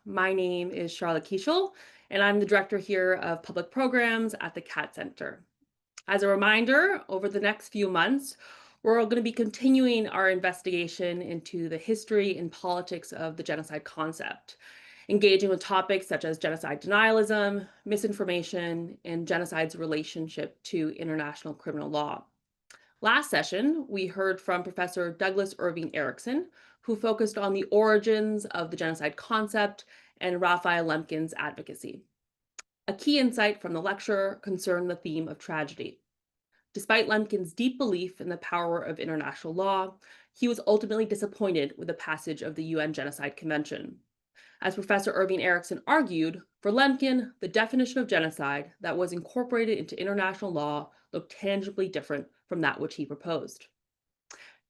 My name is Charlotte Kieshel, and I'm the director here of public programs at the CAT Center. As a reminder, over the next few months, we're going to be continuing our investigation into the history and politics of the genocide concept, engaging with topics such as genocide denialism, misinformation, and genocide's relationship to international criminal law. Last session, we heard from Professor Douglas Irving Erickson, who focused on the origins of the genocide concept and Raphael Lemkin's advocacy. A key insight from the lecture concerned the theme of tragedy. Despite Lemkin's deep belief in the power of international law, he was ultimately disappointed with the passage of the UN Genocide Convention. As Professor Irving Erickson argued, for Lemkin, the definition of genocide that was incorporated into international law looked tangibly different from that which he proposed.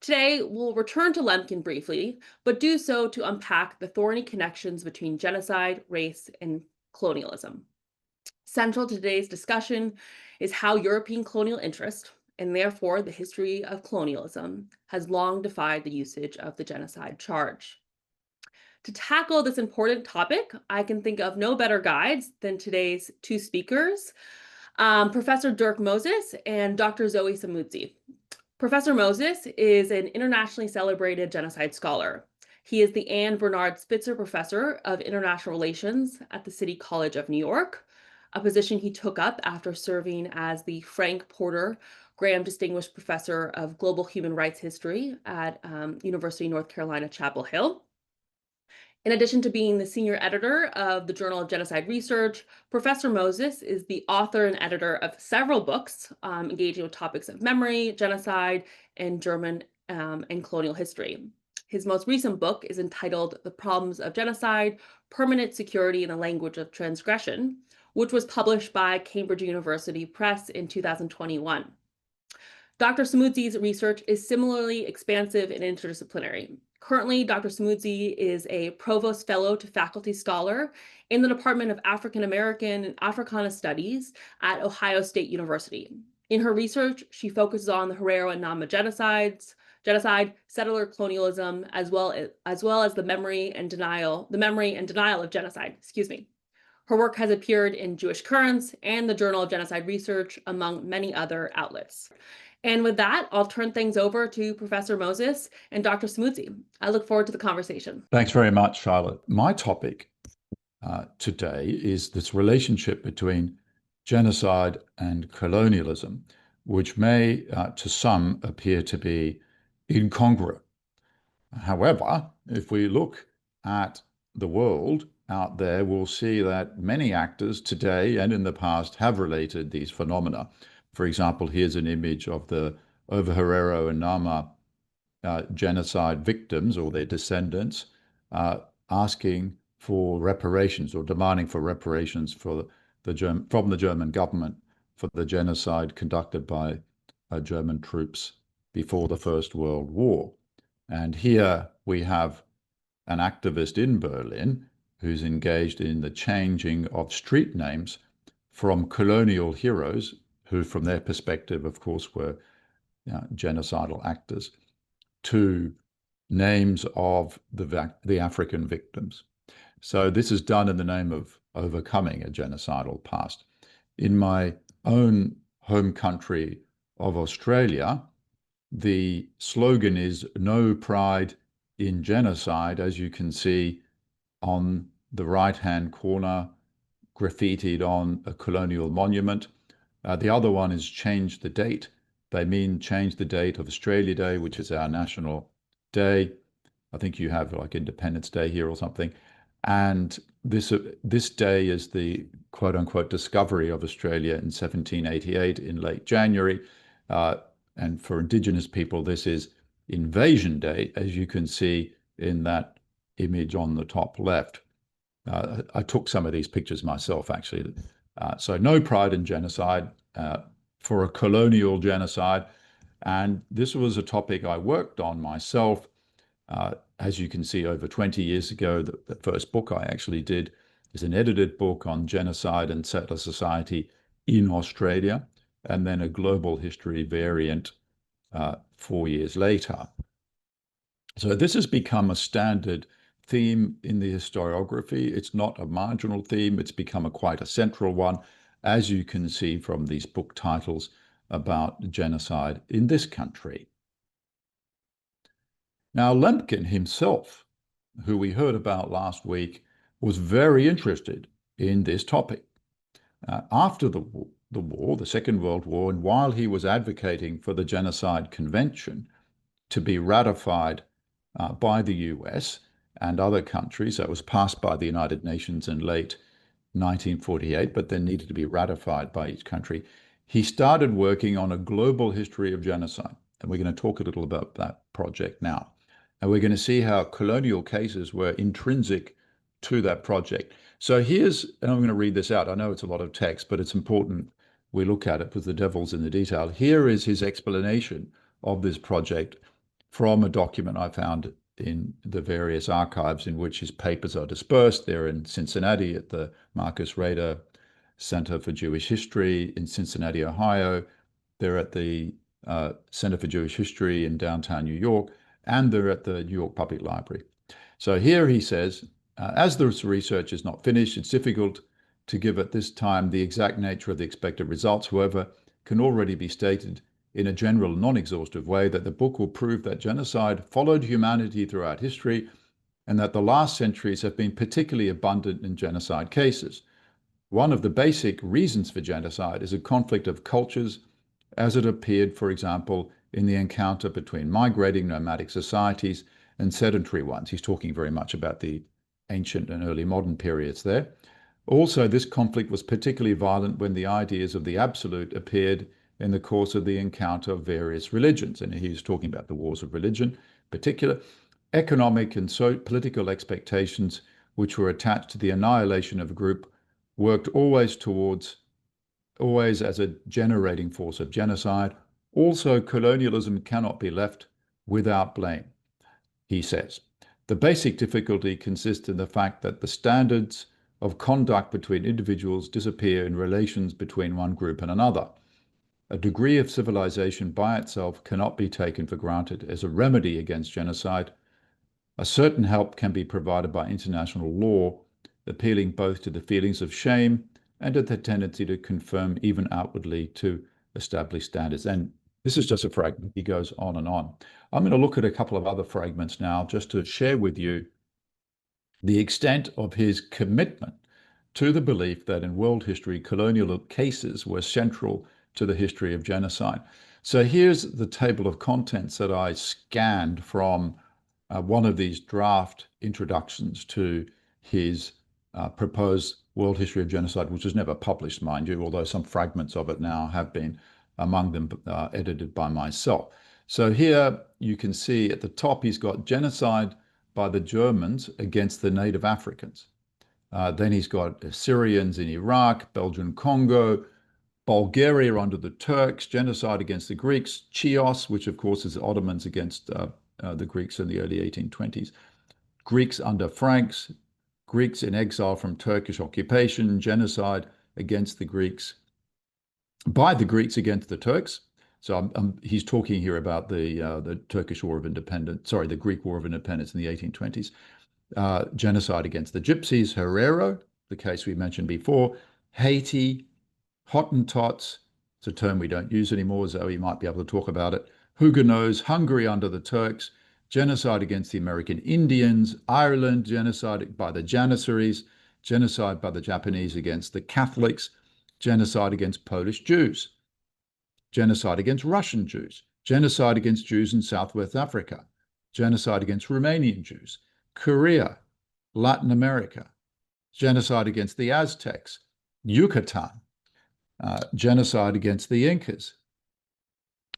Today, we'll return to Lemkin briefly, but do so to unpack the thorny connections between genocide, race, and colonialism. Central to today's discussion is how European colonial interest, and therefore the history of colonialism, has long defied the usage of the genocide charge. To tackle this important topic, I can think of no better guides than today's two speakers, Professor Dirk Moses and Dr. Zoé Samudzi. Professor Moses is an internationally celebrated genocide scholar. He is the Anne Bernard Spitzer Professor of International Relations at the City College of New York, a position he took up after serving as the Frank Porter Graham Distinguished Professor of Global Human Rights History at University of North Carolina, Chapel Hill. In addition to being the senior editor of the Journal of Genocide Research, Professor Moses is the author and editor of several books engaging with topics of memory, genocide, and German and colonial history. His most recent book is entitled The Problems of Genocide, Permanent Security in the Language of Transgression, which was published by Cambridge University Press in 2021. Dr. Samudzi's research is similarly expansive and interdisciplinary. Currently, Dr. Samudzi is a Provost Fellow to Faculty Scholar in the Department of African American and Africana Studies at Ohio State University. In her research, she focuses on the Herero and Nama genocide, settler colonialism, as well as the memory and denial of genocide. Her work has appeared in Jewish Currents and the Journal of Genocide Research, among many other outlets. And with that, I'll turn things over to Professor Moses and Dr. Samudzi. I look forward to the conversation. Thanks very much, Charlotte. My topic today is this relationship between genocide and colonialism, which may, to some, appear to be incongruent. However, if we look at the world out there, we'll see that many actors today and in the past have related these phenomena. For example, here's an image of the Herero and Nama genocide victims or their descendants asking for reparations or demanding for reparations from the German government for the genocide conducted by German troops before the First World War. And here we have an activist in Berlin who's engaged in the changing of street names from colonial heroes, who from their perspective, of course, were genocidal actors, to names of the African victims. So this is done in the name of overcoming a genocidal past. In my own home country of Australia, the slogan is "No pride in genocide," as you can see on the right-hand corner, graffitied on a colonial monument. The other one is "Change the date." They mean change the date of Australia Day, which is our national day. I think you have like Independence Day here or something. And this day is the quote-unquote discovery of Australia in 1788 in late January. And for Indigenous people, this is Invasion Day, as you can see in that image on the top left. I took some of these pictures myself, actually. So no pride in genocide for a colonial genocide. And this was a topic I worked on myself. As you can see, over 20 years ago, the first book I actually did is an edited book on genocide and settler society in Australia, and then a global history variant 4 years later. So this has become a standard theme in the historiography. It's not a marginal theme. It's become quite a central one, as you can see from these book titles about genocide in this country. Now, Lemkin himself, who we heard about last week, was very interested in this topic. After the war, the Second World War, and while he was advocating for the Genocide Convention to be ratified by the US and other countries, that was passed by the United Nations in late 1948, but then needed to be ratified by each country, he started working on a global history of genocide. And we're going to talk a little about that project now. And we're going to see how colonial cases were intrinsic to that project. So here's, and I'm going to read this out. I know it's a lot of text, but it's important we look at it because the devil's in the detail. Here is his explanation of this project from a document I found in the various archives in which his papers are dispersed. They're in Cincinnati at the Marcus Rader Center for Jewish History in Cincinnati, Ohio. They're at the Center for Jewish History in downtown New York, and they're at the New York Public Library. So here he says, as this research is not finished, it's difficult to give at this time the exact nature of the expected results. However, can already be stated in a general, non-exhaustive way that the book will prove that genocide followed humanity throughout history and that the last centuries have been particularly abundant in genocide cases. One of the basic reasons for genocide is a conflict of cultures as it appeared, for example, in the encounter between migrating nomadic societies and sedentary ones. He's talking very much about the ancient and early modern periods there. Also, this conflict was particularly violent when the ideas of the absolute appeared in the course of the encounter of various religions. And he's talking about the wars of religion, in particular, economic and political expectations which were attached to the annihilation of a group worked always as a generating force of genocide. Also, colonialism cannot be left without blame, he says. The basic difficulty consists in the fact that the standards of conduct between individuals disappear in relations between one group and another. A degree of civilization by itself cannot be taken for granted as a remedy against genocide. A certain help can be provided by international law, appealing both to the feelings of shame and to the tendency to conform even outwardly to established standards. And this is just a fragment. He goes on and on. I'm going to look at a couple of other fragments now just to share with you the extent of his commitment to the belief that in world history, colonial cases were central to the history of genocide. So here's the table of contents that I scanned from one of these draft introductions to his proposed World History of Genocide, which was never published, mind you, although some fragments of it now have been, among them edited by myself. So here you can see at the top, he's got genocide by the Germans against the native Africans. Then he's got Syrians in Iraq, Belgian Congo, Bulgaria under the Turks, genocide against the Greeks, Chios, which of course is the Ottomans against the Greeks in the early 1820s, Greeks under Franks, Greeks in exile from Turkish occupation, genocide against the Greeks, by the Greeks against the Turks. So he's talking here about the Turkish War of Independence, sorry, the Greek War of Independence in the 1820s. Genocide against the Gypsies, Herero, the case we mentioned before, Haiti, Hottentots, it's a term we don't use anymore, Zoé might be able to talk about it, Huguenots, Hungary under the Turks, genocide against the American Indians, Ireland, genocide by the Janissaries, genocide by the Japanese against the Catholics, genocide against Polish Jews, genocide against Russian Jews, genocide against Jews in Southwest Africa, genocide against Romanian Jews, Korea, Latin America, genocide against the Aztecs, Yucatan, genocide against the Incas,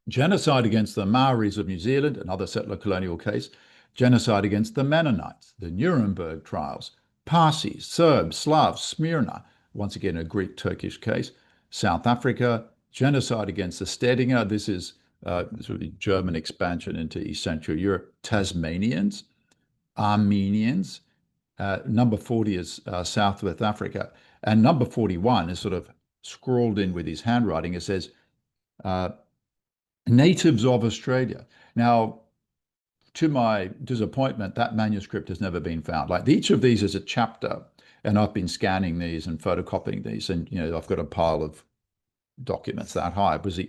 genocide against the Maoris of New Zealand, another settler colonial case, genocide against the Mennonites, the Nuremberg trials, Parsis, Serbs, Slavs, Smyrna, once again a Greek-Turkish case, South Africa, genocide against the Stedinger, this is sort of the German expansion into East Central Europe, Tasmanians, Armenians, number 40 is Southwest Africa, and number 41 is sort of scrawled in with his handwriting. It says, natives of Australia. Now, to my disappointment, that manuscript has never been found. Like each of these is a chapter, and I've been scanning these and photocopying these, and I've got a pile of documents that high, because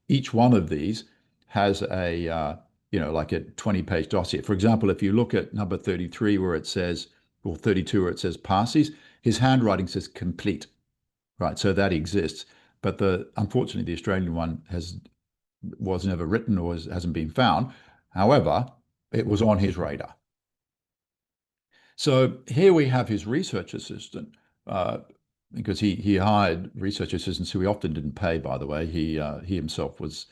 each one of these has a like a 20-page dossier. For example, if you look at number 33 where it says, or 32 where it says Parsis, his handwriting says complete, right? So that exists, but unfortunately the Australian one was never written or hasn't been found. However, it was on his radar. So here we have his research assistant, because he hired research assistants who he often didn't pay, by the way. He himself was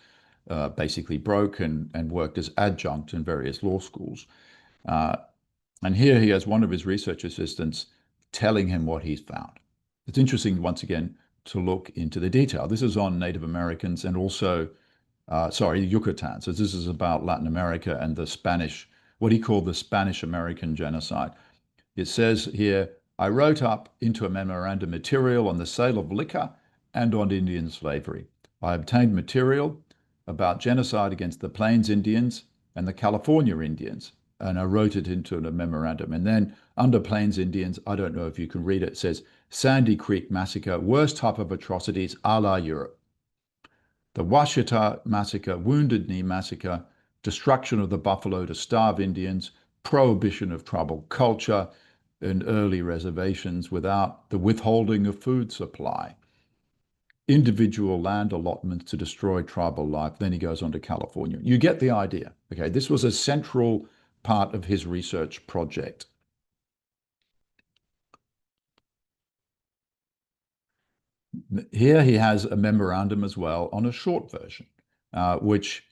basically broke and worked as adjunct in various law schools. And here he has one of his research assistants telling him what he's found. It's interesting, once again, to look into the detail. This is on Native Americans and also, Yucatan. So this is about Latin America and the Spanish, what he called the Spanish-American genocide. It says here, I wrote up into a memorandum material on the sale of liquor and on Indian slavery. I obtained material about genocide against the Plains Indians and the California Indians, and I wrote it into a memorandum. And then under Plains Indians, I don't know if you can read it, it says, Sandy Creek Massacre, worst type of atrocities a la Europe. The Washita Massacre, Wounded Knee Massacre, destruction of the buffalo to starve Indians, prohibition of tribal culture, and early reservations without the withholding of food supply, individual land allotments to destroy tribal life. Then he goes on to California. You get the idea. Okay, this was a central part of his research project. Here he has a memorandum as well on a short version, which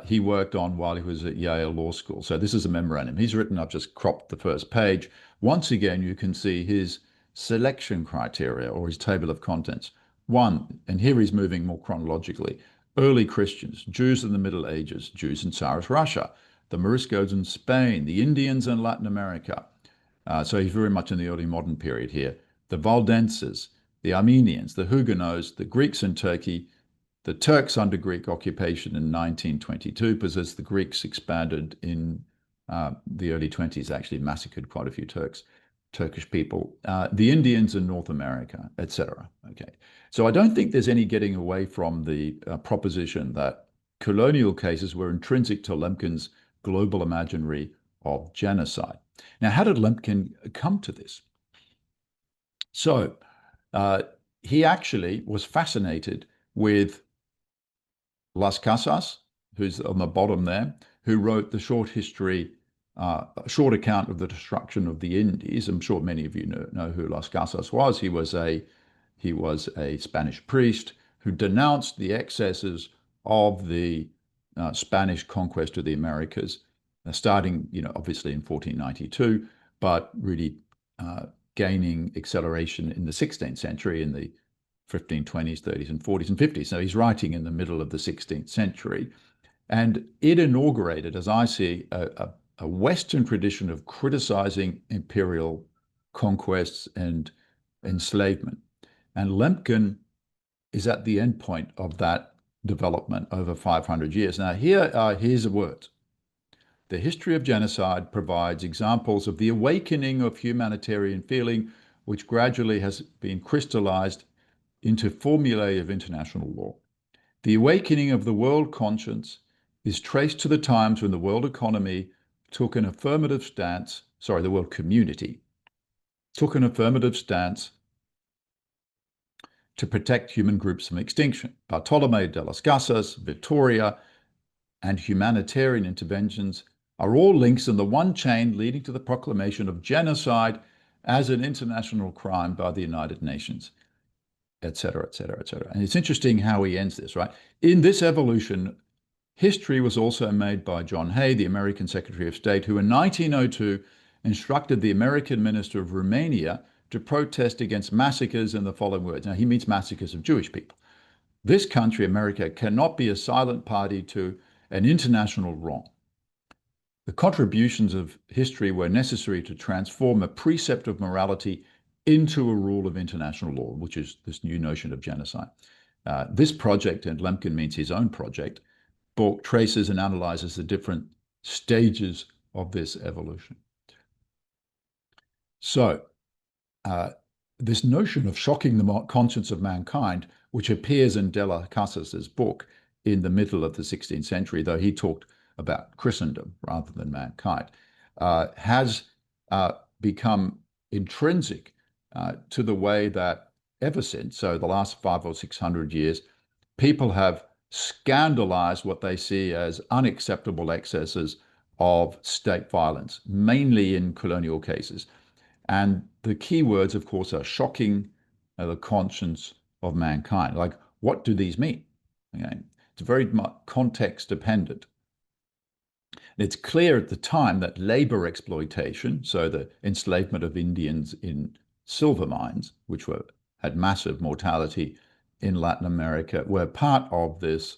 he worked on while he was at Yale Law School. So this is a memorandum he's written. I've just cropped the first page. Once again, you can see his selection criteria or his table of contents. One, and here he's moving more chronologically, early Christians, Jews in the Middle Ages, Jews in Tsarist Russia, the Moriscos in Spain, the Indians in Latin America. So he's very much in the early modern period here. The Valdenses, the Armenians, the Huguenots, the Greeks in Turkey, the Turks under Greek occupation in 1922, because as the Greeks expanded in the early 20s, actually massacred quite a few Turkish people, the Indians in North America, etc. Okay, so I don't think there's any getting away from the proposition that colonial cases were intrinsic to Lemkin's global imaginary of genocide. Now, how did Lemkin come to this? So he actually was fascinated with Las Casas, who's on the bottom there, who wrote the short history, a short account of the destruction of the Indies. I'm sure many of you know who Las Casas was. He was a Spanish priest who denounced the excesses of the Spanish conquest of the Americas, starting, obviously in 1492, but really gaining acceleration in the 16th century, in the 1520s, 30s, and 40s and 50s. So he's writing in the middle of the 16th century. And it inaugurated, as I see, a Western tradition of criticizing imperial conquests and enslavement. And Lemkin is at the end point of that development over 500 years. Now, here are his words. The history of genocide provides examples of the awakening of humanitarian feeling, which gradually has been crystallized into formulae of international law. The awakening of the world conscience is traced to the times when the world economy took an affirmative stance, the world community took an affirmative stance to protect human groups from extinction. Bartolomé de las Casas, Victoria, and humanitarian interventions are all links in the one chain leading to the proclamation of genocide as an international crime by the United Nations, etc., etc., etc. And it's interesting how he ends this, right? In this evolution, history was also made by John Hay, the American Secretary of State, who in 1902 instructed the American Minister of Romania to protest against massacres in the following words. Now, he means massacres of Jewish people. This country, America, cannot be a silent party to an international wrong. The contributions of history were necessary to transform a precept of morality into a rule of international law, which is this new notion of genocide. This project, and Lemkin means his own project, book traces and analyzes the different stages of this evolution. So this notion of shocking the conscience of mankind, which appears in de las Casas's book in the middle of the 16th century, though he talked about Christendom rather than mankind, has become intrinsic to the way that ever since, so the last 500 or 600 years, people have scandalized what they see as unacceptable excesses of state violence, mainly in colonial cases. And the key words, of course, are shocking the conscience of mankind. Like, what do these mean? Okay. It's very much context dependent. And it's clear at the time that labor exploitation, so the enslavement of Indians in silver mines, which had massive mortality in Latin America, were part of this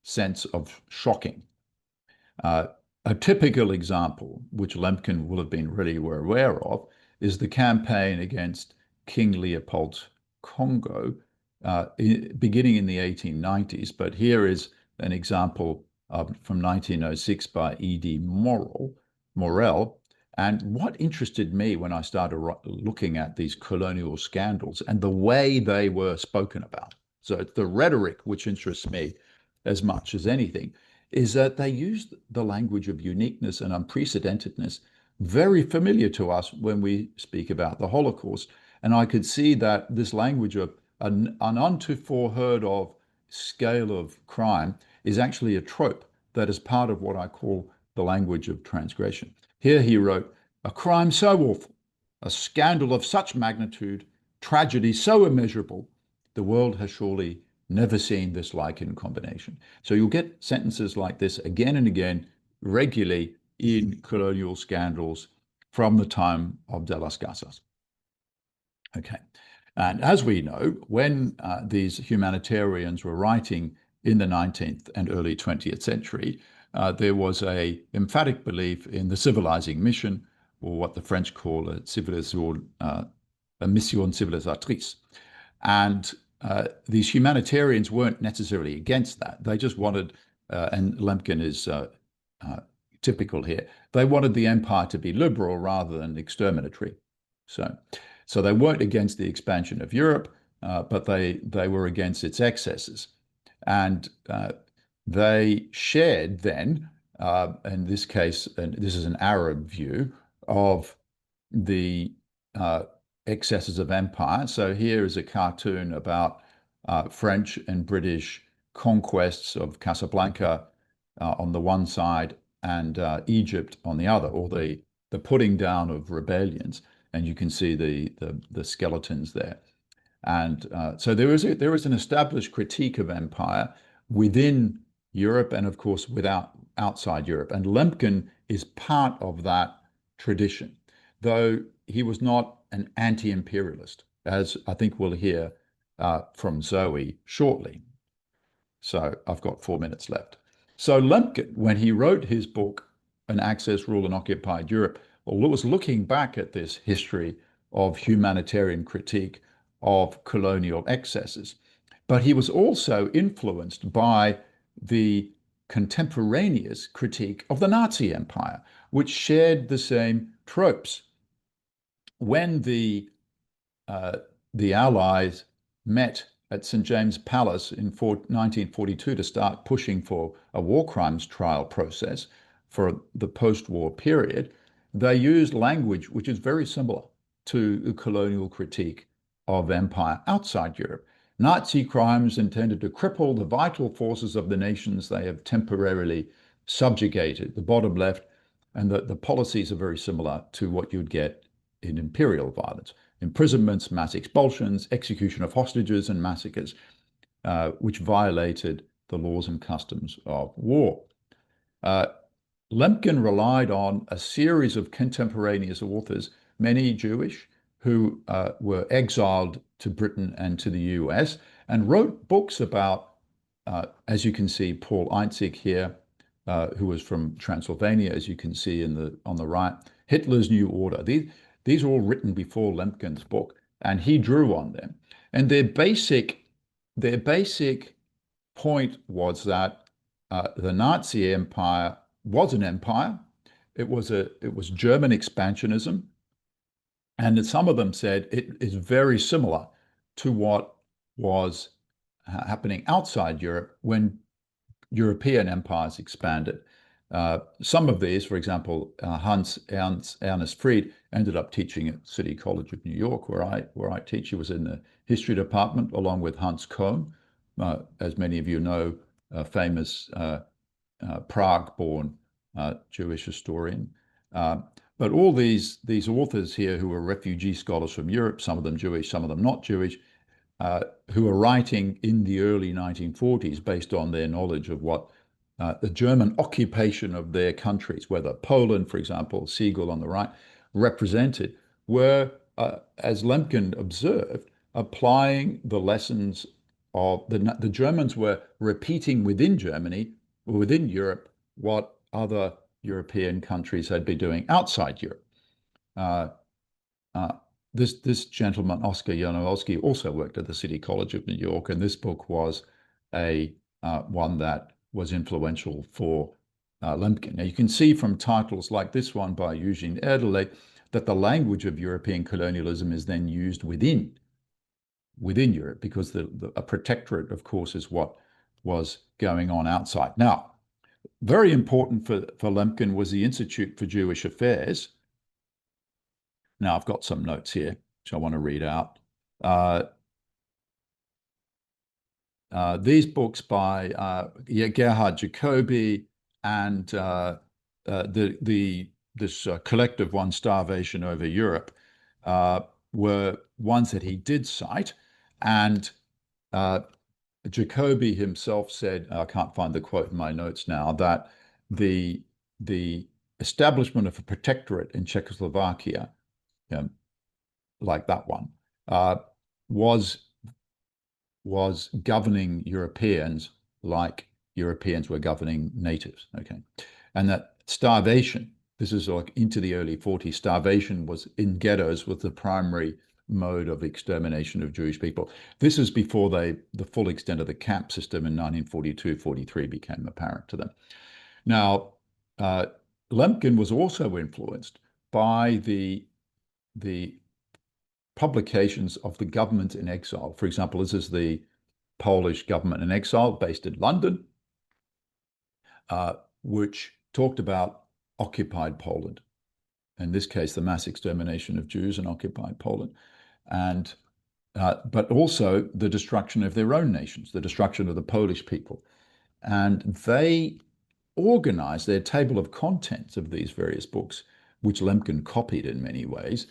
sense of shocking. A typical example, which Lemkin will have been really aware of, is the campaign against King Leopold's Congo, beginning in the 1890s. But here is an example from 1906 by E.D. Morel. And what interested me when I started looking at these colonial scandals and the way they were spoken about, so it's the rhetoric which interests me as much as anything, is that they used the language of uniqueness and unprecedentedness, very familiar to us when we speak about the Holocaust. And I could see that this language of an unto heard of scale of crime is actually a trope that is part of what I call the language of transgression. Here he wrote, "A crime so awful, a scandal of such magnitude, tragedy so immeasurable, the world has surely never seen this like in combination." So you'll get sentences like this again and again, regularly in colonial scandals from the time of de las Casas. Okay. And as we know, when these humanitarians were writing in the 19th and early 20th century, there was an emphatic belief in the civilizing mission, or what the French call a mission civilisatrice. And these humanitarians weren't necessarily against that. They just wanted, and Lemkin is typical here, they wanted the empire to be liberal rather than exterminatory. So they weren't against the expansion of Europe, but they were against its excesses. And they shared then, in this case, and this is an Arab view, of the excesses of empire. So here is a cartoon about French and British conquests of Casablanca on the one side and Egypt on the other, or the putting down of rebellions. And you can see the skeletons there. And so there is an established critique of empire within Europe and, of course, outside Europe. And Lemkin is part of that tradition, though he was not an anti-imperialist, as I think we'll hear from Zoe shortly. So I've got 4 minutes left. So Lemkin, when he wrote his book, An Access Rule in Occupied Europe, was looking back at this history of humanitarian critique of colonial excesses. But he was also influenced by the contemporaneous critique of the Nazi Empire, which shared the same tropes. When the Allies met at St. James Palace in 1942 to start pushing for a war crimes trial process for the post-war period, they used language which is very similar to the colonial critique of empire outside Europe. Nazi crimes intended to cripple the vital forces of the nations they have temporarily subjugated, the bottom left, and the policies are very similar to what you'd get in imperial violence. Imprisonments, mass expulsions, execution of hostages, and massacres, which violated the laws and customs of war. Lemkin relied on a series of contemporaneous authors, many Jewish, who were exiled to Britain and to the US, and wrote books about, as you can see, Paul Einzig here, who was from Transylvania, as you can see on the right, Hitler's New Order. These are all written before Lemkin's book, and he drew on them. And their basic point was that the Nazi Empire was an empire. It was German expansionism. And some of them said it is very similar to what was happening outside Europe when European empires expanded. Some of these, for example, Hans Ernst Fried ended up teaching at City College of New York, where I teach. He was in the history department along with Hans Kohn, as many of you know, a famous Prague-born Jewish historian. But all these authors here who were refugee scholars from Europe, some of them Jewish, some of them not Jewish, who were writing in the early 1940s based on their knowledge of what the German occupation of their countries, whether Poland, for example, Siegel on the right, represented, were, as Lemkin observed, applying the lessons of the Germans were repeating within Germany, or within Europe, what other European countries had been doing outside Europe. This gentleman, Oskar Janowski, also worked at the City College of New York, and this book was one that was influential for Lemkin. Now, you can see from titles like this one by Eugene Erdele that the language of European colonialism is then used within Europe, because a protectorate, of course, is what was going on outside. Now, very important for Lemkin was the Institute for Jewish Affairs. Now, I've got some notes here, which I want to read out. These books by Gerhard Jacobi and this collective one, Starvation Over Europe, were ones that he did cite. And Jacobi himself said, I can't find the quote in my notes now, that the establishment of a protectorate in Czechoslovakia, like that one, was governing Europeans like Europeans were governing natives, okay? And that starvation, this is like into the early 40s, starvation was in ghettos was the primary mode of extermination of Jewish people. This is before the full extent of the camp system in 1942-43 became apparent to them. Now, Lemkin was also influenced by the publications of the government in exile. For example, this is the Polish government in exile based in London, which talked about occupied Poland. In this case, the mass extermination of Jews in occupied Poland. And but also the destruction of their own nations, the destruction of the Polish people. And they organized their table of contents of these various books, which Lemkin copied in many ways,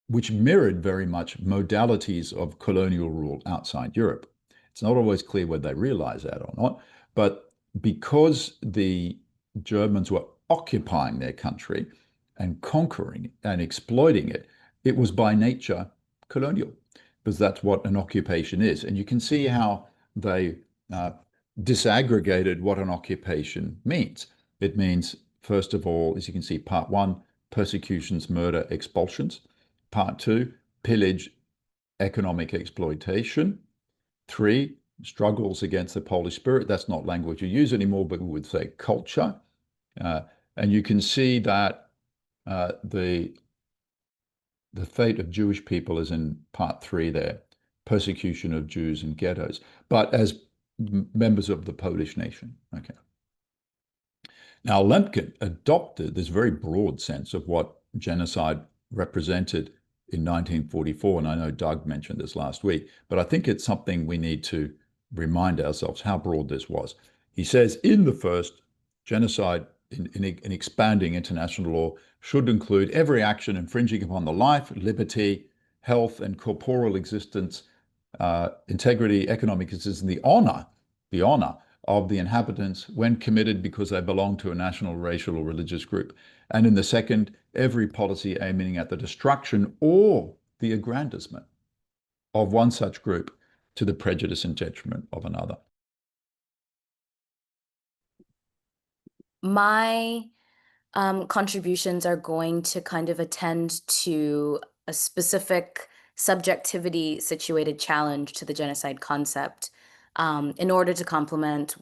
which mirrored very much modalities of colonial rule outside Europe. It's not always clear whether they realize that or not, but because the Germans were occupying their country and conquering and exploiting it, it was by nature colonial, because that's what an occupation is. And you can see how they disaggregated what an occupation means. It means, first of all, as you can see, part one, persecutions, murder, expulsions. Part two, pillage, economic exploitation. Three, struggles against the Polish spirit. That's not language you use anymore, but we would say culture. And you can see that the fate of Jewish people is in part three there, persecution of Jews in ghettos, but as members of the Polish nation. Okay. Now, Lemkin adopted this very broad sense of what genocide represented in 1944, and I know Doug mentioned this last week, but I think it's something we need to remind ourselves how broad this was. He says, in the first, genocide in expanding international law should include every action infringing upon the life, liberty, health, and corporal existence, integrity, economic existence, and the honor of the inhabitants when committed because they belong to a national, racial, or religious group. And in the second, every policy aiming at the destruction or the aggrandizement of one such group to the prejudice and detriment of another. My contributions are going to kind of attend to a specific subjectivity situated challenge to the genocide concept. in order to complement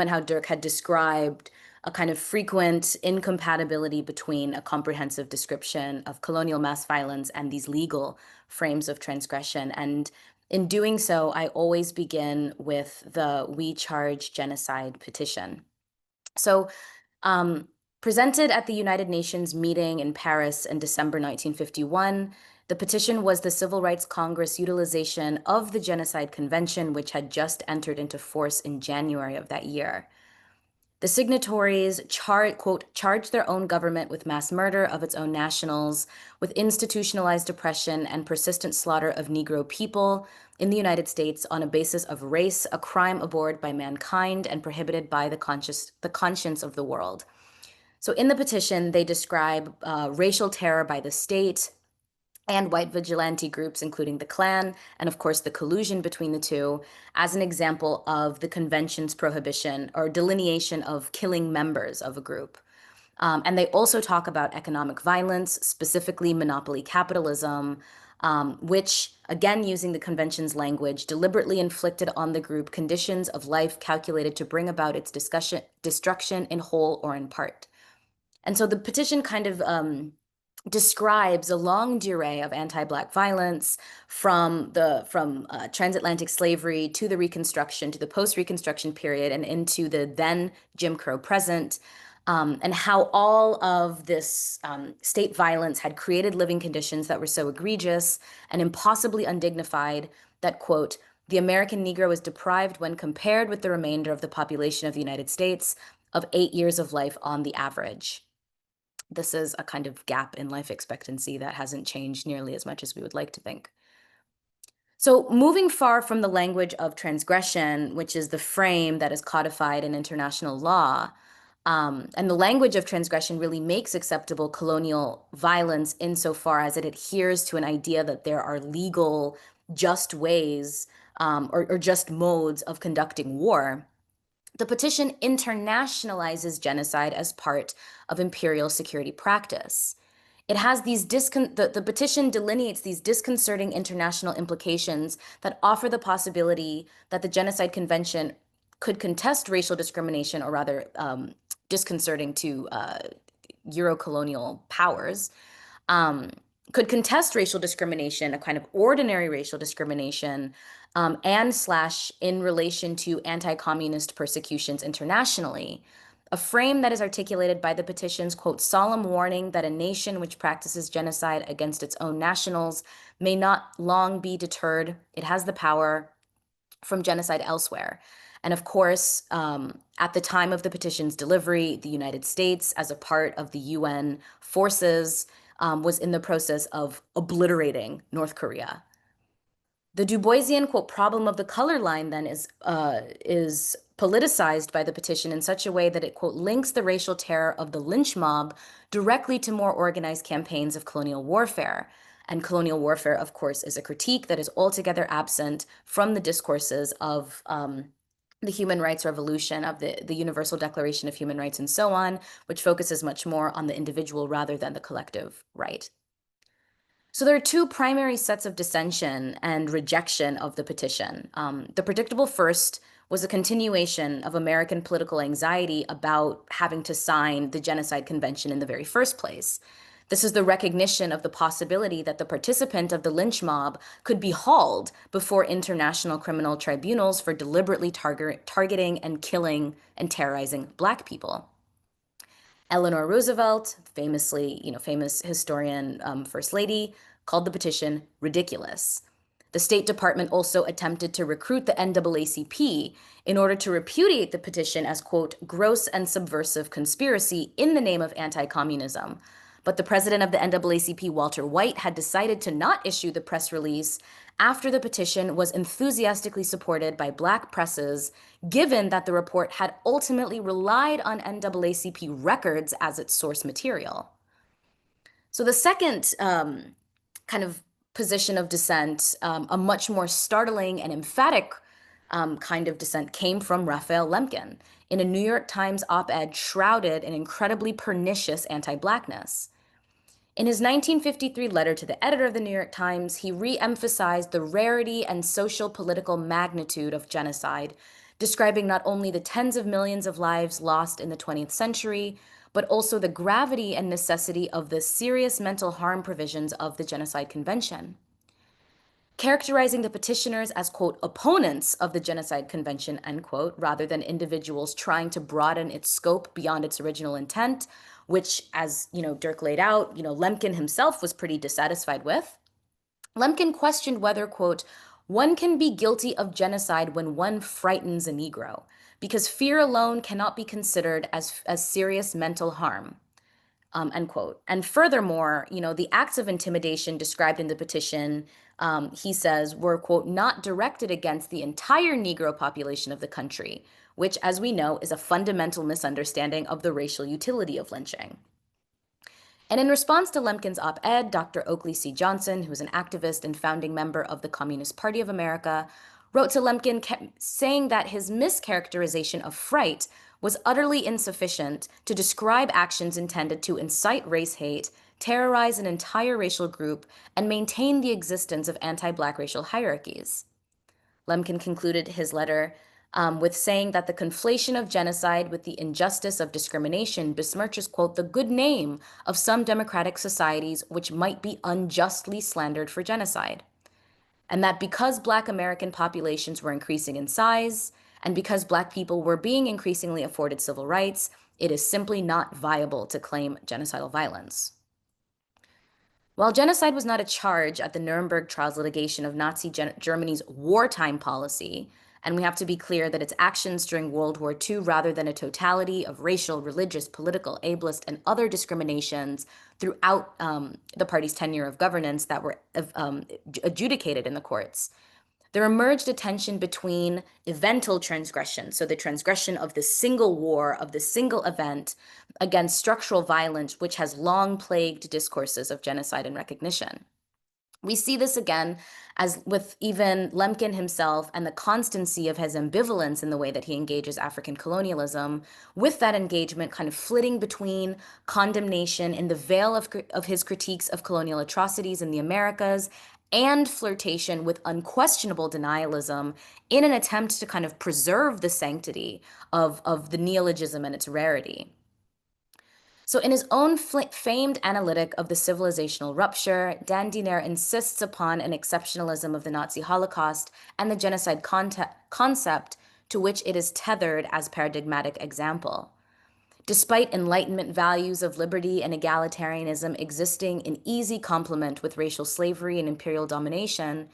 how Dirk had described a kind of frequent incompatibility between a comprehensive description of colonial mass violence and these legal frames of transgression. And in doing so, I always begin with the We Charge Genocide petition. So, presented at the United Nations meeting in Paris in December 1951, the petition was the Civil Rights Congress utilization of the Genocide Convention, which had just entered into force in January of that year. The signatories charged their own government with mass murder of its own nationals, with institutionalized oppression and persistent slaughter of Negro people in the United States on a basis of race, a crime abhorred by mankind and prohibited by the conscience of the world. So in the petition, they describe racial terror by the state and white vigilante groups, including the Klan, and of course the collusion between the two, as an example of the convention's prohibition or delineation of killing members of a group. And they also talk about economic violence, specifically monopoly capitalism, which, again, using the convention's language, deliberately inflicted on the group conditions of life calculated to bring about its destruction in whole or in part. And so the petition kind of describes a long durée of anti-Black violence from transatlantic slavery to the Reconstruction, to the post-Reconstruction period, and into the then Jim Crow present, and how all of this state violence had created living conditions that were so egregious and impossibly undignified that, quote, the American Negro is deprived when compared with the remainder of the population of the United States of 8 years of life on the average. This is a kind of gap in life expectancy that hasn't changed nearly as much as we would like to think. So moving far from the language of transgression, which is the frame that is codified in international law, and the language of transgression really makes acceptable colonial violence insofar as it adheres to an idea that there are legal, just ways or just modes of conducting war. The petition internationalizes genocide as part of imperial security practice. It has these the petition delineates these disconcerting international implications that offer the possibility that the Genocide Convention could contest racial discrimination, or rather disconcerting to Euro-colonial powers, could contest racial discrimination, a kind of ordinary racial discrimination, and in relation to anti-communist persecutions internationally, a frame that is articulated by the petition's, quote, solemn warning that a nation which practices genocide against its own nationals may not long be deterred. It has the power from genocide elsewhere. And of course, at the time of the petition's delivery, the United States, as a part of the UN forces, was in the process of obliterating North Korea. The Du Boisian, quote, problem of the color line then is politicized by the petition in such a way that it, quote, links the racial terror of the lynch mob directly to more organized campaigns of colonial warfare. And colonial warfare, of course, is a critique that is altogether absent from the discourses of the human rights revolution, of the Universal Declaration of Human Rights and so on, which focuses much more on the individual rather than the collective right. So there are two primary sets of dissension and rejection of the petition. The predictable first was a continuation of American political anxiety about having to sign the Genocide Convention in the very first place. This is the recognition of the possibility that the participant of the lynch mob could be hauled before international criminal tribunals for deliberately targeting and killing and terrorizing Black people. Eleanor Roosevelt, famous historian, First Lady, called the petition ridiculous. The State Department also attempted to recruit the NAACP in order to repudiate the petition as, quote, gross and subversive conspiracy in the name of anti-communism. But the president of the NAACP, Walter White, had decided to not issue the press release after the petition was enthusiastically supported by Black presses, given that the report had ultimately relied on NAACP records as its source material. So the second kind of position of dissent, a much more startling and emphatic kind of dissent, came from Raphael Lemkin in a New York Times op-ed shrouded in incredibly pernicious anti-Blackness. In his 1953 letter to the editor of the New York Times, he re-emphasized the rarity and social political magnitude of genocide, describing not only the tens of millions of lives lost in the 20th century, but also the gravity and necessity of the serious mental harm provisions of the Genocide Convention. Characterizing the petitioners as, quote, opponents of the Genocide Convention, end quote, rather than individuals trying to broaden its scope beyond its original intent, which, as Dirk laid out, Lemkin himself was pretty dissatisfied with. Lemkin questioned whether, quote, one can be guilty of genocide when one frightens a Negro, because fear alone cannot be considered as serious mental harm. End quote. And furthermore, the acts of intimidation described in the petition, he says, were, quote, not directed against the entire Negro population of the country, which, as we know, is a fundamental misunderstanding of the racial utility of lynching. And in response to Lemkin's op-ed, Dr. Oakley C. Johnson, who is an activist and founding member of the Communist Party of America, wrote to Lemkin saying that his mischaracterization of fright was utterly insufficient to describe actions intended to incite race hate, terrorize an entire racial group, and maintain the existence of anti-Black racial hierarchies. Lemkin concluded his letter with saying that the conflation of genocide with the injustice of discrimination besmirches, quote, the good name of some democratic societies which might be unjustly slandered for genocide. And that because Black American populations were increasing in size, and because Black people were being increasingly afforded civil rights, it is simply not viable to claim genocidal violence. While genocide was not a charge at the Nuremberg trials litigation of Nazi Germany's wartime policy, and we have to be clear that its actions during World War II, rather than a totality of racial, religious, political, ableist, and other discriminations throughout the party's tenure of governance that were adjudicated in the courts, there emerged a tension between evental transgression, so the transgression of the single war, of the single event, against structural violence, which has long plagued discourses of genocide and recognition. We see this again as with even Lemkin himself and the constancy of his ambivalence in the way that he engages African colonialism, with that engagement kind of flitting between condemnation in the veil of his critiques of colonial atrocities in the Americas and flirtation with unquestionable denialism in an attempt to kind of preserve the sanctity of the neologism and its rarity. So in his own famed analytic of the civilizational rupture, Dan Diener insists upon an exceptionalism of the Nazi Holocaust and the genocide concept to which it is tethered as paradigmatic example. Despite Enlightenment values of liberty and egalitarianism existing in easy complement with racial slavery and imperial domination,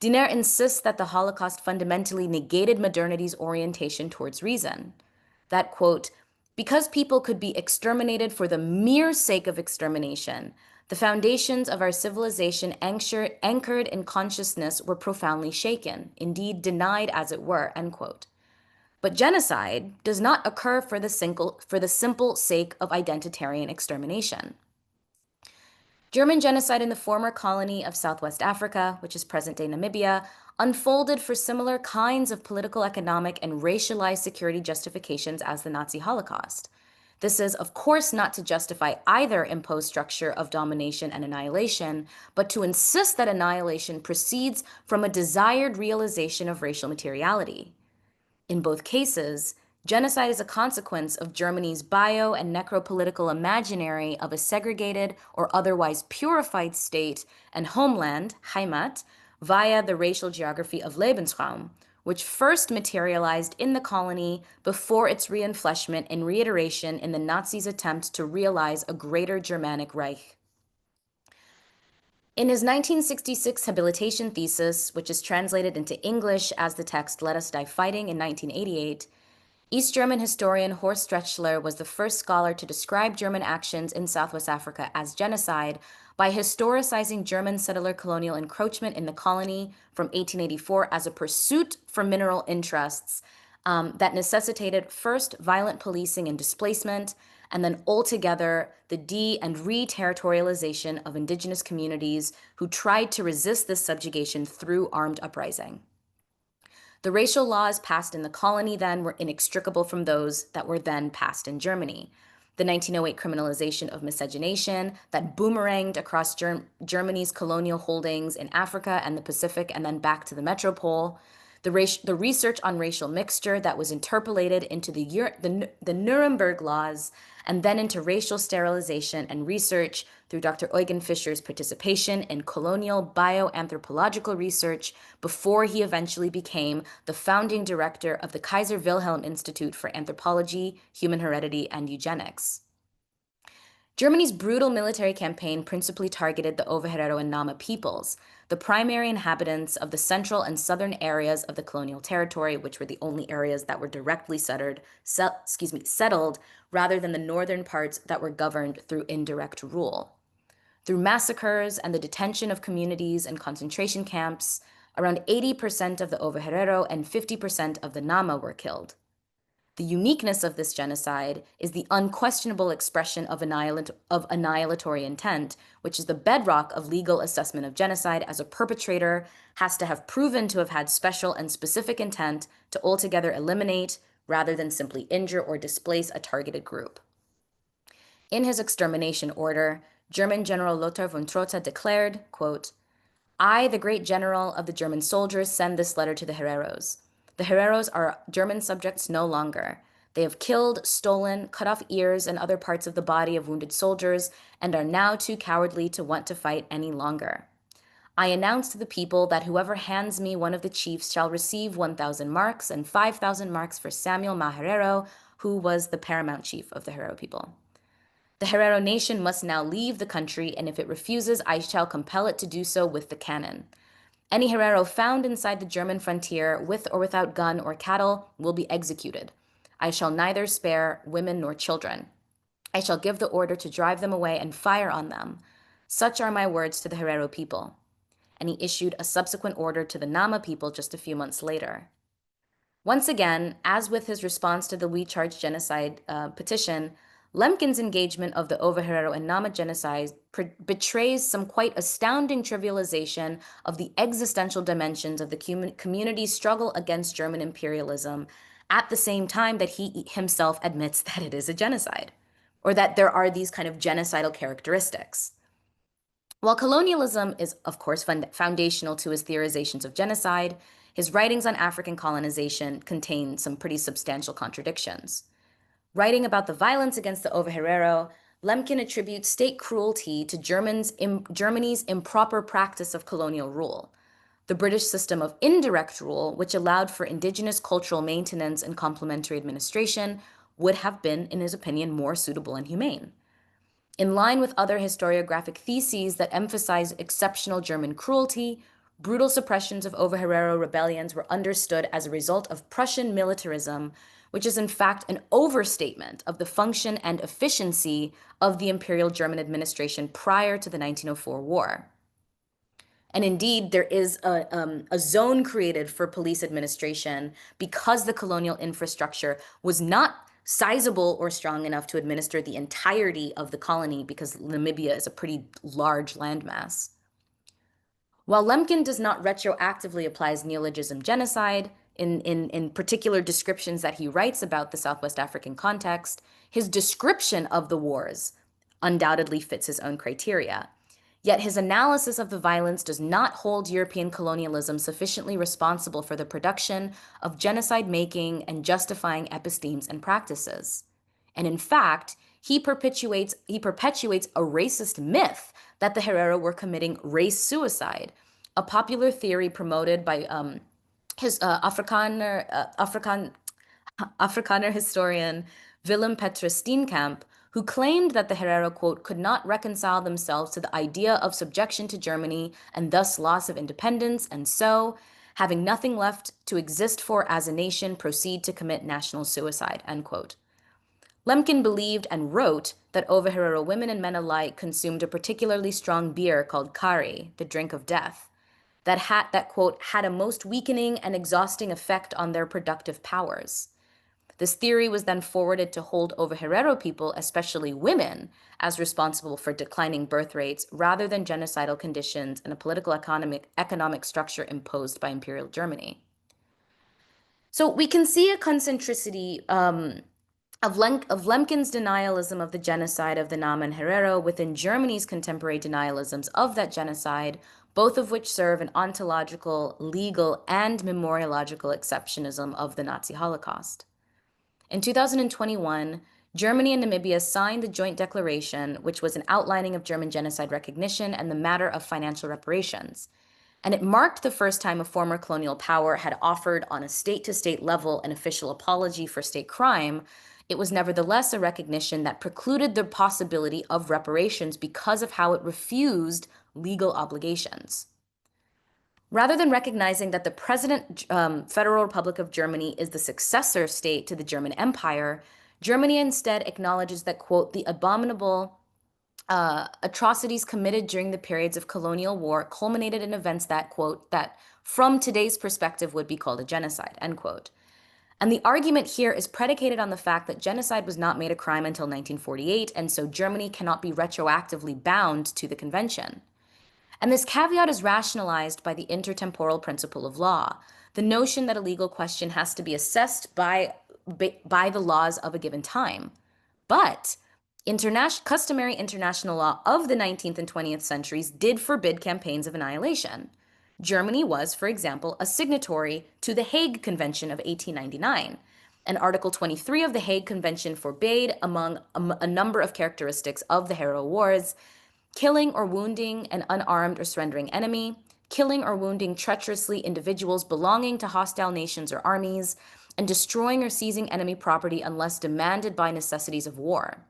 Diener insists that the Holocaust fundamentally negated modernity's orientation towards reason. That, quote, because people could be exterminated for the mere sake of extermination, the foundations of our civilization anchored in consciousness were profoundly shaken, indeed denied as it were, end quote. But genocide does not occur for the simple sake of identitarian extermination. German genocide in the former colony of Southwest Africa, which is present-day Namibia, unfolded for similar kinds of political, economic, and racialized security justifications as the Nazi Holocaust. This is, of course, not to justify either imposed structure of domination and annihilation, but to insist that annihilation proceeds from a desired realization of racial materiality. In both cases, genocide is a consequence of Germany's bio- and necropolitical imaginary of a segregated or otherwise purified state and homeland, Heimat, via the racial geography of Lebensraum, which first materialized in the colony before its reinfleshment and reiteration in the Nazis' attempt to realize a greater Germanic Reich. In his 1966 habilitation thesis, which is translated into English as the text Let Us Die Fighting in 1988, East German historian Horst Stretzler was the first scholar to describe German actions in Southwest Africa as genocide by historicizing German settler colonial encroachment in the colony from 1884 as a pursuit for mineral interests that necessitated first violent policing and displacement, and then altogether the and re-territorialization of indigenous communities who tried to resist this subjugation through armed uprising. The racial laws passed in the colony then were inextricable from those that were then passed in Germany. the 1908 criminalization of miscegenation that boomeranged across Germany's colonial holdings in Africa and the Pacific and then back to the metropole, the research on racial mixture that was interpolated into the Nuremberg laws and then into racial sterilization and research through Dr. Eugen Fischer's participation in colonial bioanthropological research before he eventually became the founding director of the Kaiser Wilhelm Institute for Anthropology, Human Heredity, and Eugenics. Germany's brutal military campaign principally targeted the Ovaherero and Nama peoples, the primary inhabitants of the central and southern areas of the colonial territory, which were the only areas that were directly settled, rather than the northern parts that were governed through indirect rule. Through massacres and the detention of communities and concentration camps, around 80% of the Ovaherero and 50% of the Nama were killed. The uniqueness of this genocide is the unquestionable expression of annihilatory intent, which is the bedrock of legal assessment of genocide, as a perpetrator has to have proven to have had special and specific intent to altogether eliminate, rather than simply injure or displace, a targeted group. In his extermination order, German General Lothar von Trotha declared, quote, "I, the great general of the German soldiers, send this letter to the Hereros. The Hereros are German subjects no longer. They have killed, stolen, cut off ears and other parts of the body of wounded soldiers, and are now too cowardly to want to fight any longer. I announce to the people that whoever hands me one of the chiefs shall receive 1,000 marks and 5,000 marks for Samuel Maherero, who was the paramount chief of the Herero people. The Herero nation must now leave the country, and if it refuses, I shall compel it to do so with the cannon. Any Herero found inside the German frontier with or without gun or cattle will be executed. I shall neither spare women nor children. I shall give the order to drive them away and fire on them. Such are my words to the Herero people." And he issued a subsequent order to the Nama people just a few months later. Once again, as with his response to the We Charge Genocide petition, Lemkin's engagement of the Ovaherero and Nama genocide betrays some quite astounding trivialization of the existential dimensions of the community's struggle against German imperialism, at the same time that he himself admits that it is a genocide, or that there are these kind of genocidal characteristics. While colonialism is, of course, foundational to his theorizations of genocide, his writings on African colonization contain some pretty substantial contradictions. Writing about the violence against the Ovaherero, Lemkin attributes state cruelty to Germany's improper practice of colonial rule, the British system of indirect rule, which allowed for indigenous cultural maintenance and complementary administration, would have been, in his opinion, more suitable and humane. In line with other historiographic theses that emphasize exceptional German cruelty, brutal suppressions of Ovaherero rebellions were understood as a result of Prussian militarism, which is in fact an overstatement of the function and efficiency of the Imperial German administration prior to the 1904 war. And indeed, there is a zone created for police administration because the colonial infrastructure was not sizable or strong enough to administer the entirety of the colony, because Namibia is a pretty large landmass. While Lemkin does not retroactively apply neologism genocide, in particular descriptions that he writes about the Southwest African context, his description of the wars undoubtedly fits his own criteria. Yet his analysis of the violence does not hold European colonialism sufficiently responsible for the production of genocide-making and justifying epistemes and practices. And in fact, he perpetuates a racist myth that the Herero were committing race suicide, a popular theory promoted by his Afrikaner historian Willem Petrus Steenkamp, who claimed that the Herero, quote, could not reconcile themselves to the idea of subjection to Germany and thus loss of independence, and so, having nothing left to exist for as a nation, proceed to commit national suicide, end quote. Lemkin believed and wrote that Ovaherero women and men alike consumed a particularly strong beer called kari, the drink of death, that quote, had a most weakening and exhausting effect on their productive powers. This theory was then forwarded to hold Ovaherero people, especially women, as responsible for declining birth rates rather than genocidal conditions and a political economic structure imposed by Imperial Germany. So we can see a concentricity Of Lemkin's denialism of the genocide of the Nama and Herero within Germany's contemporary denialisms of that genocide, both of which serve an ontological, legal, and memorialogical exceptionism of the Nazi Holocaust. In 2021, Germany and Namibia signed the joint declaration, which was an outlining of German genocide recognition and the matter of financial reparations. And it marked the first time a former colonial power had offered on a state-to-state level an official apology for state crime. It was nevertheless a recognition that precluded the possibility of reparations because of how it refused legal obligations. Rather than recognizing that the present Federal Republic of Germany is the successor state to the German Empire, Germany instead acknowledges that, quote, the abominable atrocities committed during the periods of colonial war culminated in events that, quote, that from today's perspective would be called a genocide, end quote. And the argument here is predicated on the fact that genocide was not made a crime until 1948, and so Germany cannot be retroactively bound to the convention. And this caveat is rationalized by the intertemporal principle of law, the notion that a legal question has to be assessed by the laws of a given time. But customary international law of the 19th and 20th centuries did forbid campaigns of annihilation. Germany was, for example, a signatory to the Hague Convention of 1899. And Article 23 of the Hague Convention forbade, among a number of characteristics of the Herero Wars, killing or wounding an unarmed or surrendering enemy, killing or wounding treacherously individuals belonging to hostile nations or armies, and destroying or seizing enemy property unless demanded by necessities of war.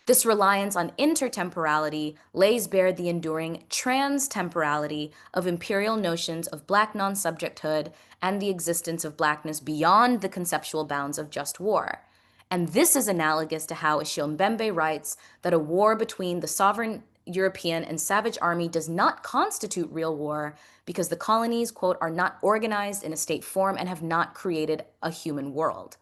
This reliance on intertemporality lays bare the enduring transtemporality of imperial notions of Black non-subjecthood and the existence of Blackness beyond the conceptual bounds of just war. And this is analogous to how Achille Mbembe writes that a war between the sovereign European and savage army does not constitute real war because the colonies, quote, are not organized in a state form and have not created a human world.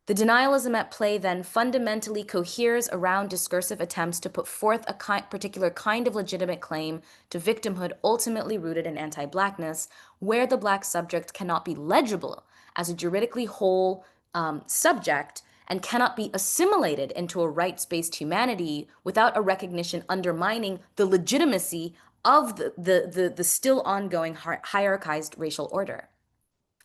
The denialism at play then fundamentally coheres around discursive attempts to put forth a particular kind of legitimate claim to victimhood ultimately rooted in anti-Blackness, where the Black subject cannot be legible as a juridically whole subject and cannot be assimilated into a rights-based humanity without a recognition undermining the legitimacy of the still ongoing hierarchized racial order.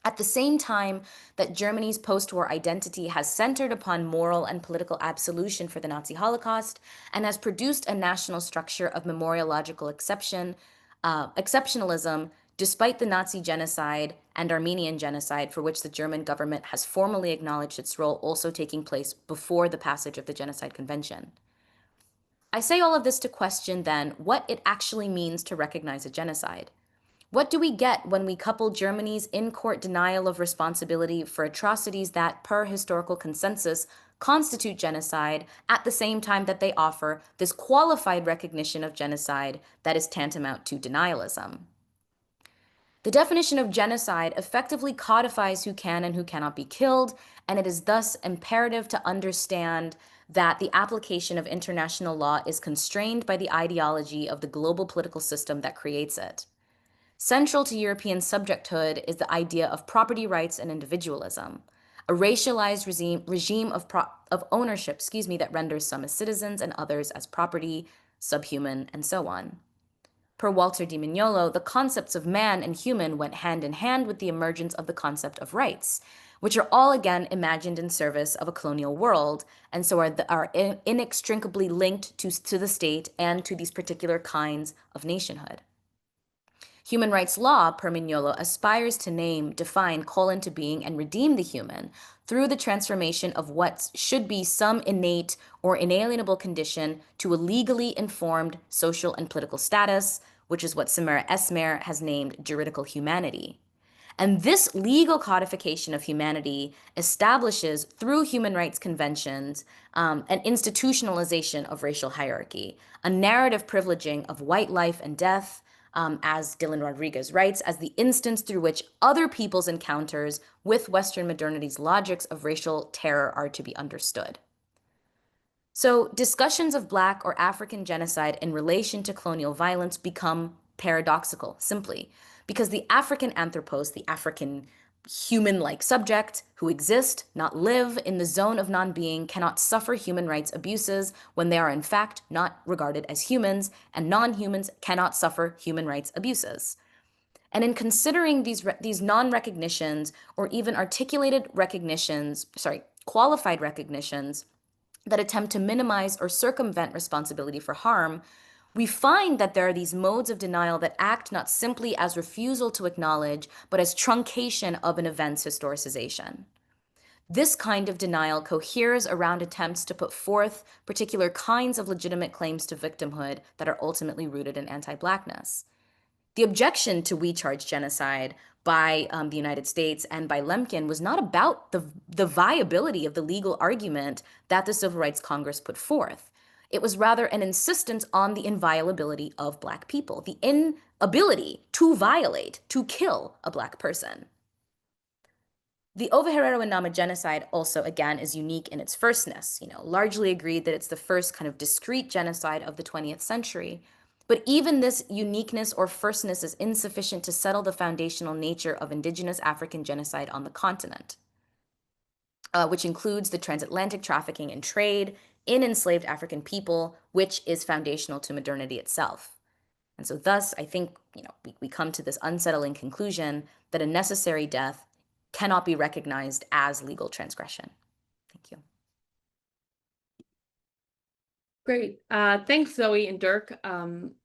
At the same time that Germany's post-war identity has centered upon moral and political absolution for the Nazi Holocaust and has produced a national structure of memorialogical exceptionalism, despite the Nazi genocide and Armenian genocide, for which the German government has formally acknowledged its role also taking place before the passage of the Genocide Convention. I say all of this to question, then, what it actually means to recognize a genocide. What do we get when we couple Germany's in-court denial of responsibility for atrocities that, per historical consensus, constitute genocide at the same time that they offer this qualified recognition of genocide that is tantamount to denialism? The definition of genocide effectively codifies who can and who cannot be killed, and it is thus imperative to understand that the application of international law is constrained by the ideology of the global political system that creates it. Central to European subjecthood is the idea of property rights and individualism, a racialized regime of ownership, that renders some as citizens and others as property, subhuman, and so on. Per Walter Di Mignolo, the concepts of man and human went hand in hand with the emergence of the concept of rights, which are all again imagined in service of a colonial world, and so are inextricably linked to the state and to these particular kinds of nationhood. Human rights law, per Mignolo, aspires to name, define, call into being, and redeem the human through the transformation of what should be some innate or inalienable condition to a legally informed social and political status, which is what Samira Esmer has named juridical humanity. And this legal codification of humanity establishes, through human rights conventions, an institutionalization of racial hierarchy, a narrative privileging of white life and death, as Dylan Rodriguez writes, as the instance through which other people's encounters with Western modernity's logics of racial terror are to be understood. So discussions of Black or African genocide in relation to colonial violence become paradoxical, simply because the African anthropos, the African human-like subject who exist, not live, in the zone of non-being, cannot suffer human rights abuses when they are in fact not regarded as humans, and non-humans cannot suffer human rights abuses. And in considering these non-recognitions or even articulated recognitions, qualified recognitions that attempt to minimize or circumvent responsibility for harm, we find that there are these modes of denial that act not simply as refusal to acknowledge, but as truncation of an event's historicization. This kind of denial coheres around attempts to put forth particular kinds of legitimate claims to victimhood that are ultimately rooted in anti-Blackness. The objection to We Charge Genocide by the United States and by Lemkin was not about the viability of the legal argument that the Civil Rights Congress put forth. It was rather an insistence on the inviolability of Black people, the inability to violate, to kill a Black person. The Ova Herrero and Nama genocide also, again, is unique in its firstness, largely agreed that it's the first kind of discrete genocide of the 20th century. But even this uniqueness or firstness is insufficient to settle the foundational nature of indigenous African genocide on the continent, which includes the transatlantic trafficking and trade in enslaved African people, which is foundational to modernity itself. And so thus, I think, we come to this unsettling conclusion that a necessary death cannot be recognized as legal transgression. Thank you. Great. Thanks, Zoe and Dirk.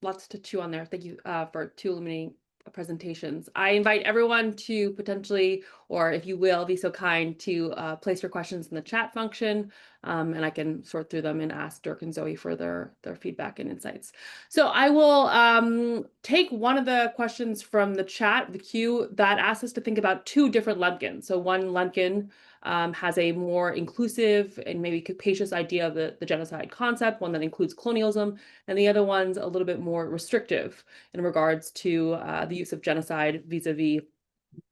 Lots to chew on there. Thank you for 2 illuminating presentations. I invite everyone to potentially, or if you will, be so kind to place your questions in the chat function, and I can sort through them and ask Dirk and Zoe for their feedback and insights. So I will take one of the questions from the chat, the queue, that asks us to think about 2 different Lemkins. So one Lemkin has a more inclusive and maybe capacious idea of the genocide concept, one that includes colonialism, and the other one's a little bit more restrictive in regards to the use of genocide vis-a-vis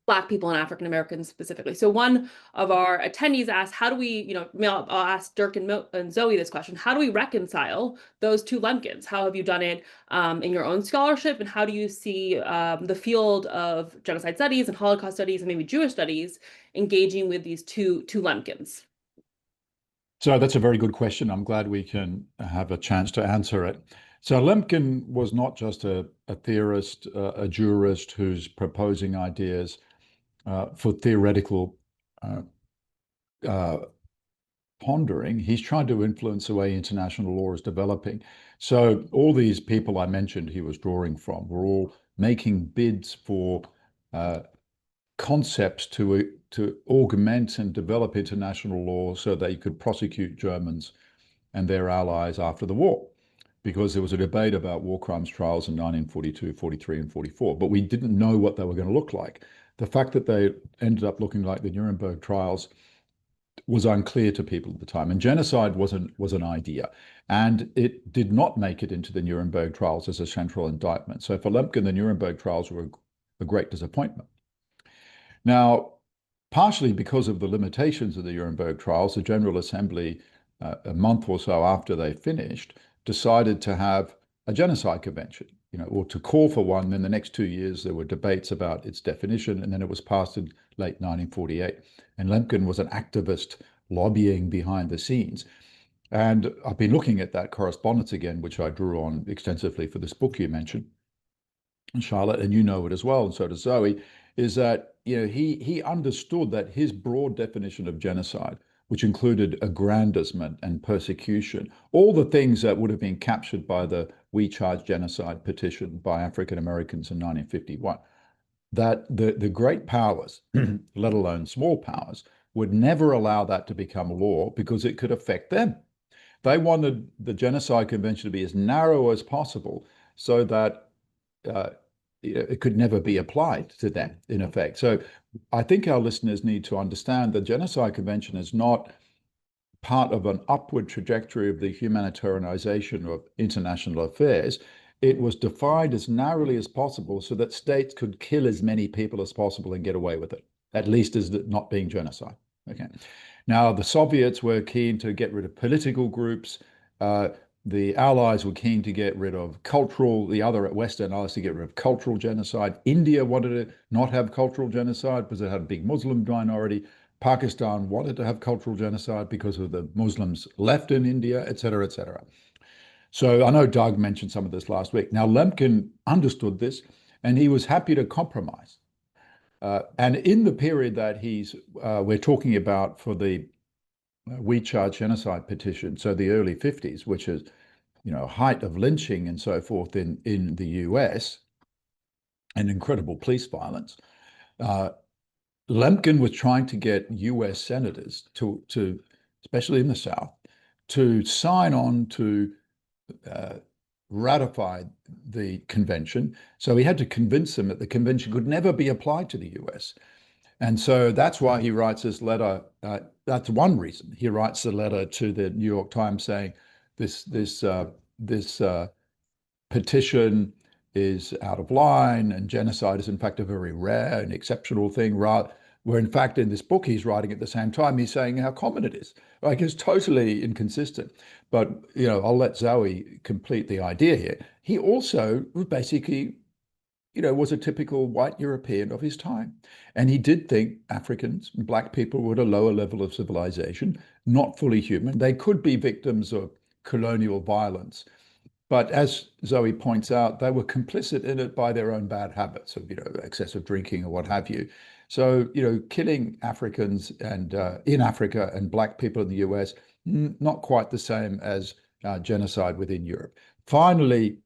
Black people and African Americans specifically. So one of our attendees asked, how do we, I'll ask Dirk and Zoe this question, how do we reconcile those 2 Lemkins? How have you done it in your own scholarship? And how do you see the field of genocide studies and Holocaust studies and maybe Jewish studies engaging with these two Lemkins? So that's a very good question. I'm glad we can have a chance to answer it. So Lemkin was not just a theorist, a jurist who's proposing ideas for theoretical pondering. He's trying to influence the way international law is developing. So all these people I mentioned he was drawing from were all making bids for concepts to augment and develop international law so they could prosecute Germans and their allies after the war, because there was a debate about war crimes trials in 1942, 43, and 44, but we didn't know what they were going to look like. The fact that they ended up looking like the Nuremberg trials was unclear to people at the time, and genocide was an idea, and it did not make it into the Nuremberg trials as a central indictment. So for Lemkin, the Nuremberg trials were a great disappointment. Now, partially because of the limitations of the Nuremberg trials, the General Assembly, a month or so after they finished, decided to have a genocide convention, or to call for one. Then the next 2 years, there were debates about its definition, and then it was passed in late 1948. And Lemkin was an activist lobbying behind the scenes. And I've been looking at that correspondence again, which I drew on extensively for this book you mentioned, Charlotte, and you know it as well, and so does Zoe, is that he understood that his broad definition of genocide, which included aggrandizement and persecution, all the things that would have been captured by the We Charge Genocide petition by African Americans in 1951, that the great powers, let alone small powers, would never allow that to become law because it could affect them. They wanted the Genocide Convention to be as narrow as possible so that it could never be applied to them, in effect. So I think our listeners need to understand the Genocide Convention is not part of an upward trajectory of the humanitarianization of international affairs. It was defined as narrowly as possible so that states could kill as many people as possible and get away with it, at least as not being genocide. Okay. Now, the Soviets were keen to get rid of political groups. The Allies were keen to get rid of the other Western Allies to get rid of cultural genocide. India wanted to not have cultural genocide because it had a big Muslim minority. Pakistan wanted to have cultural genocide because of the Muslims left in India, et cetera, et cetera. So I know Doug mentioned some of this last week. Now, Lemkin understood this, and he was happy to compromise. And in the period that we're talking about for the We Charge Genocide petition, so the early 50s, which is, height of lynching and so forth in the US and incredible police violence, Lemkin was trying to get US senators to, especially in the South, to sign on to ratify the convention. So he had to convince them that the convention could never be applied to the US. And so that's why he writes this letter. That's one reason he writes the letter to the New York Times saying this petition is out of line, and genocide is in fact a very rare and exceptional thing. Where in fact in this book he's writing at the same time, he's saying how common it is. Like, it's totally inconsistent. But I'll let Zoe complete the idea here. He also basically was a typical white European of his time. And he did think Africans, Black people, were at a lower level of civilization, not fully human. They could be victims of colonial violence. But as Zoe points out, they were complicit in it by their own bad habits of, excessive drinking or what have you. So, killing Africans and in Africa and Black people in the US, not quite the same as genocide within Europe. Finally,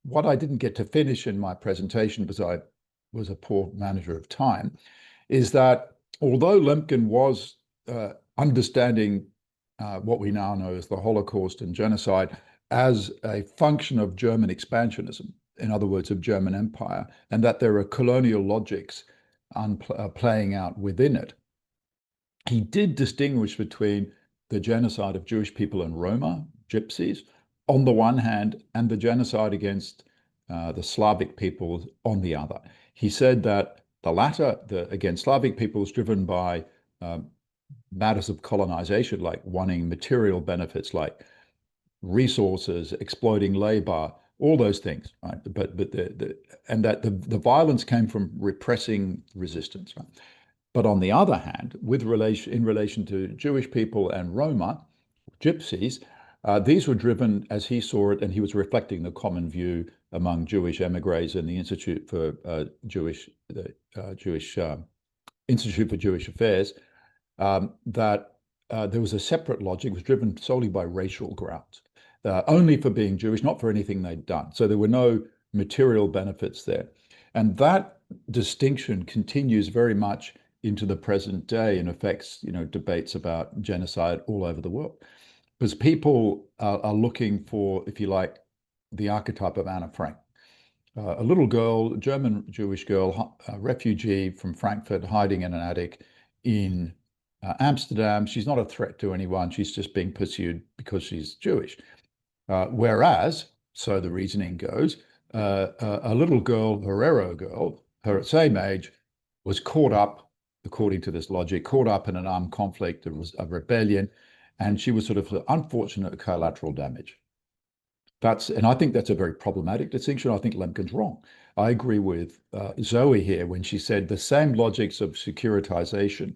what I didn't get to finish in my presentation because I was a poor manager of time, is that although Lemkin was understanding what we now know as the Holocaust and genocide as a function of German expansionism, in other words, of German empire, and that there are colonial logics playing out within it, he did distinguish between the genocide of Jewish people and Roma, gypsies, on the one hand, and the genocide against the Slavic peoples on the other. He said that the latter, against Slavic peoples, driven by matters of colonization, like wanting material benefits, like resources, exploiting labor, all those things, right? And that the violence came from repressing resistance, right? But on the other hand, in relation to Jewish people and Roma, gypsies, these were driven, as he saw it, and he was reflecting the common view among Jewish emigres in the Institute for Institute for Jewish Affairs, that there was a separate logic, was driven solely by racial grounds, only for being Jewish, not for anything they'd done. So there were no material benefits there. And that distinction continues very much into the present day and affects, debates about genocide all over the world. Because people are looking for, if you like, the archetype of Anna Frank. A little girl, German Jewish girl, a refugee from Frankfurt, hiding in an attic in Amsterdam. She's not a threat to anyone. She's just being pursued because she's Jewish. Whereas, so the reasoning goes, a little girl, Herero girl, her same age, was caught up, according to this logic, caught up in an armed conflict, a rebellion, and she was sort of unfortunate collateral damage. And I think that's a very problematic distinction. I think Lemkin's wrong. I agree with Zoe here when she said the same logics of securitization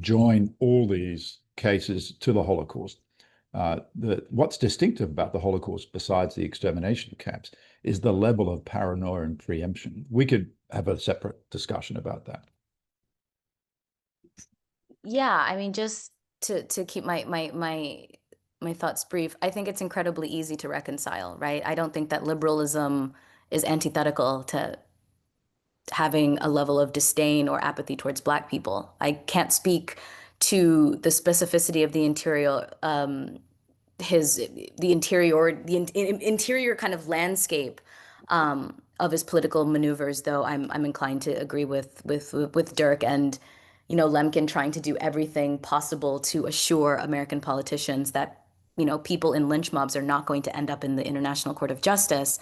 join all these cases to the Holocaust. What's distinctive about the Holocaust, besides the extermination camps, is the level of paranoia and preemption. We could have a separate discussion about that. Yeah, I mean, just to keep my thoughts brief, I think it's incredibly easy to reconcile, right? I don't think that liberalism is antithetical to having a level of disdain or apathy towards Black people. I can't speak to the specificity of the interior, interior kind of landscape of his political maneuvers, though I'm inclined to agree with Dirk and Lemkin trying to do everything possible to assure American politicians that people in lynch mobs are not going to end up in the International Court of Justice.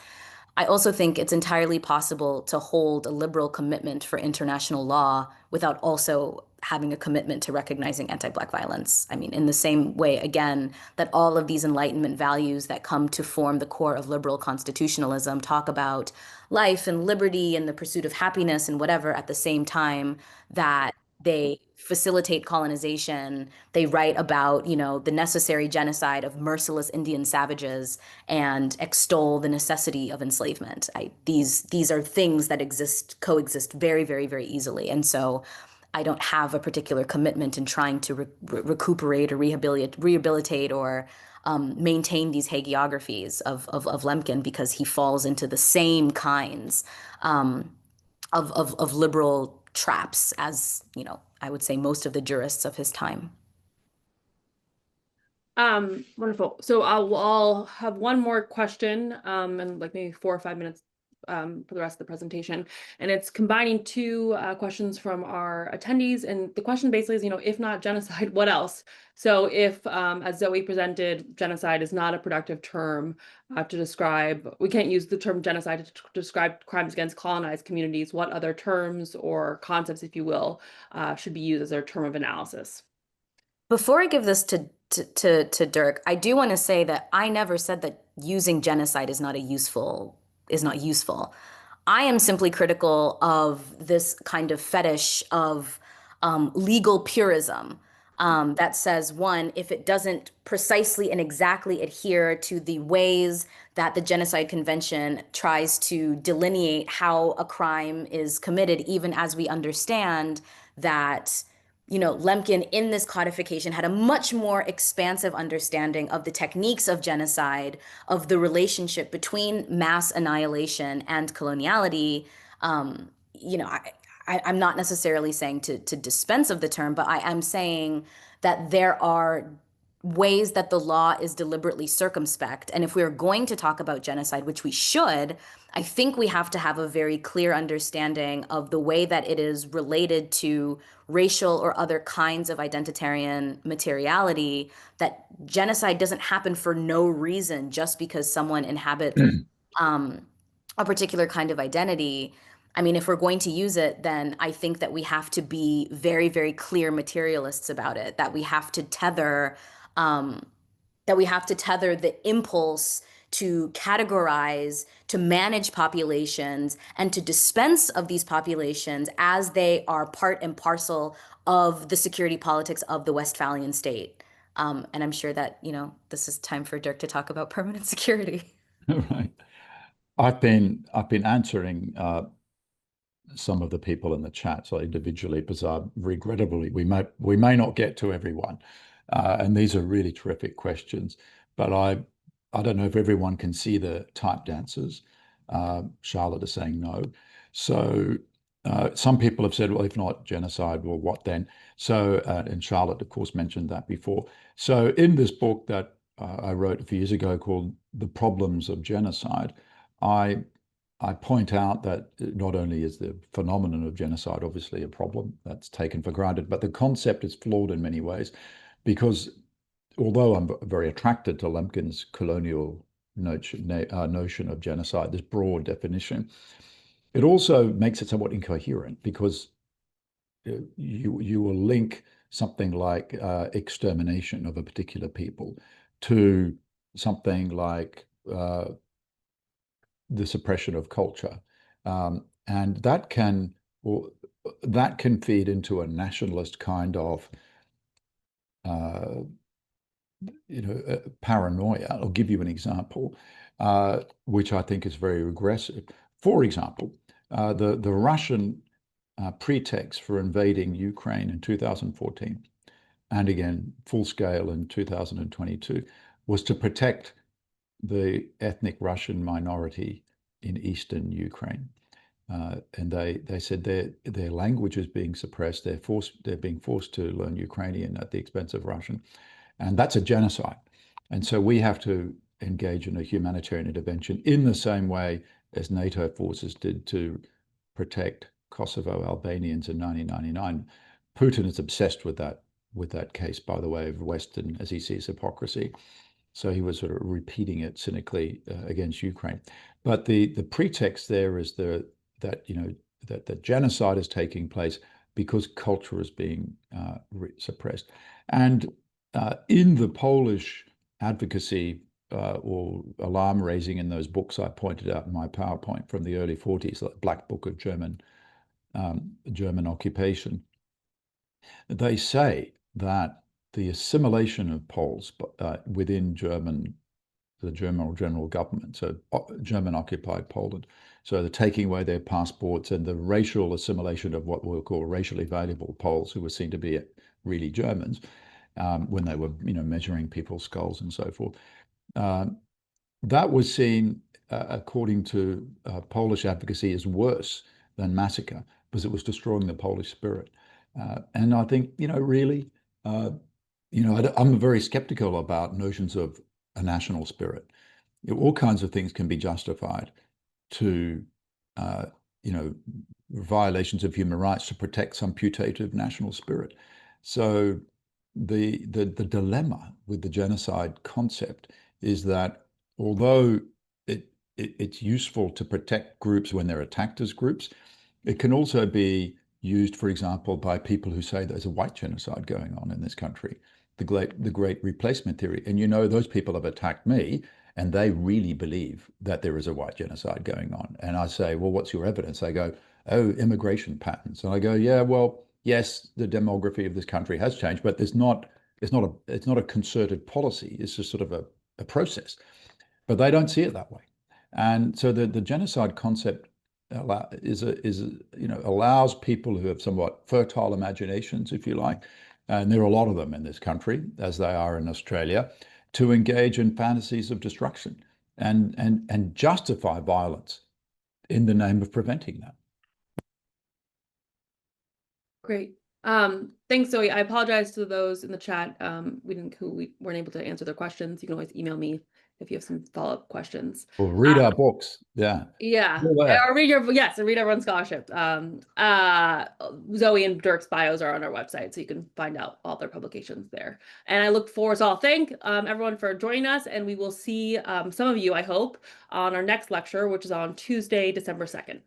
I also think it's entirely possible to hold a liberal commitment for international law without also having a commitment to recognizing anti-Black violence. I mean, in the same way, again, that all of these Enlightenment values that come to form the core of liberal constitutionalism talk about life and liberty and the pursuit of happiness and whatever, at the same time that they facilitate colonization. They write about, the necessary genocide of merciless Indian savages and extol the necessity of enslavement. These are things that coexist very, very, very easily. And so I don't have a particular commitment in trying to recuperate or rehabilitate or maintain these hagiographies of Lemkin, because he falls into the same kinds of liberal traps as, I would say most of the jurists of his time. Wonderful. So I'll have one more question, and like maybe 4 or 5 minutes for the rest of the presentation. And it's combining two questions from our attendees. And the question basically is, if not genocide, what else? So if, as Zoe presented, genocide is not a productive term to describe, we can't use the term genocide to describe crimes against colonized communities, what other terms or concepts, if you will, should be used as a term of analysis? Before I give this to Dirk, I do want to say that I never said that using genocide is not useful. I am simply critical of this kind of fetish of legal purism that says, one, if it doesn't precisely and exactly adhere to the ways that the Genocide Convention tries to delineate how a crime is committed, even as we understand that Lemkin in this codification had a much more expansive understanding of the techniques of genocide, of the relationship between mass annihilation and coloniality. I'm not necessarily saying to dispense of the term, but I am saying that there are ways that the law is deliberately circumspect. And if we're going to talk about genocide, which we should, I think we have to have a very clear understanding of the way that it is related to racial or other kinds of identitarian materiality, that genocide doesn't happen for no reason just because someone inhabits a particular kind of identity. I mean, if we're going to use it, then I think that we have to be very, very clear materialists about it, that we have to tether the impulse to categorize, to manage populations, and to dispense of these populations as they are part and parcel of the security politics of the Westphalian state. And I'm sure that, this is time for Dirk to talk about permanent security. Right. I've been answering some of the people in the chat, so individually, because regrettably we may not get to everyone, and these are really terrific questions. But I don't know if everyone can see the typed answers. Charlotte is saying no. So some people have said, well, if not genocide, well, what then? So and Charlotte, of course, mentioned that before. So in this book that I wrote a few years ago called "The Problems of Genocide," I point out that not only is the phenomenon of genocide obviously a problem that's taken for granted, but the concept is flawed in many ways, because although I'm very attracted to Lemkin's colonial notion of genocide, this broad definition, it also makes it somewhat incoherent, because you will link something like extermination of a particular people to something like the suppression of culture, and that can feed into a nationalist kind of paranoia. I'll give you an example, which I think is very regressive. For example, the Russian pretext for invading Ukraine in 2014, and again full scale in 2022, was to protect the ethnic Russian minority in eastern Ukraine. And they said their language is being suppressed. They're being forced to learn Ukrainian at the expense of Russian. And that's a genocide. And so we have to engage in a humanitarian intervention in the same way as NATO forces did to protect Kosovo Albanians in 1999. Putin is obsessed with that case, by the way, of Western, as he sees, hypocrisy. So he was sort of repeating it cynically against Ukraine. But the pretext there is that the genocide is taking place because culture is being suppressed. And in the Polish advocacy or alarm raising in those books I pointed out in my PowerPoint from the early 40s, like Black Book of German occupation, they say that the assimilation of Poles within the German general government, so German-occupied Poland, so the taking away their passports and the racial assimilation of what we'll call racially valuable Poles who were seen to be really Germans when they were, measuring people's skulls and so forth. That was seen, according to Polish advocacy, as worse than massacre because it was destroying the Polish spirit. And I think, really, I'm very skeptical about notions of a national spirit. All kinds of things can be justified to, violations of human rights to protect some putative national spirit. So the dilemma with the genocide concept is that although it's useful to protect groups when they're attacked as groups, it can also be used, for example, by people who say there's a white genocide going on in this country, the great replacement theory. And those people have attacked me and they really believe that there is a white genocide going on. And I say, well, what's your evidence? They go, oh, immigration patterns. And I go, yeah, well, yes, the demography of this country has changed, but it's not a concerted policy. It's just sort of a process. But they don't see it that way. And so the genocide concept allows people who have somewhat fertile imaginations, if you like, and there are a lot of them in this country, as they are in Australia, to engage in fantasies of destruction and justify violence in the name of preventing that. Great. Thanks, Zoe. I apologize to those in the chat we weren't able to answer their questions. You can always email me if you have some follow-up questions. Or read our books. Yeah. Yeah. Or read everyone's scholarship. Zoe and Dirk's bios are on our website, so you can find out all their publications there. And I look forward to thank everyone for joining us, and we will see some of you, I hope, on our next lecture, which is on Tuesday, December 2nd.